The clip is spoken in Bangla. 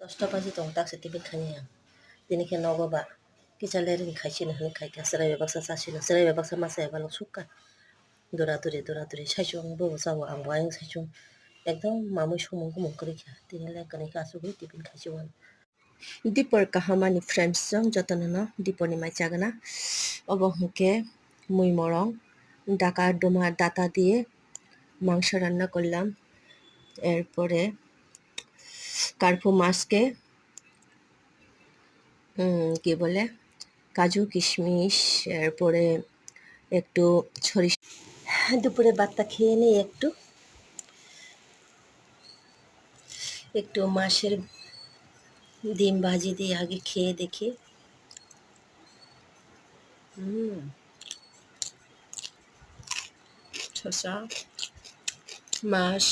10টা বাজি tong tak se tibin khanya dini ke nogo ba kichalerin khaichi na han khaika sarai baksa sasina sarai baksa masa balok sukka দৌড়াদৌড়ি সাইচুং বউ যাও আং বায়ং সাইচুং একদম মামুই সমং গুমং করে খা তিনি লেকানি কাসুগৈ টিফিন খাইছিওয়ান দীপর কাহামানি ফ্রেন্ডস জং যতনন দীপনি মাই চাগনা অবহকে মুই মরং ডাকা ডোমা ডাটা দিয়ে মাংস রান্না করলাম এরপরে কার্পু মাছকে কি বলে কাজু কিশমিশ এরপরে একটু ছড়ি দুপুরে ভাতটা খেয়ে নিই একটু মাছের ডিম ভাজি দিয়ে আগে খেয়ে দেখি শসা মাছ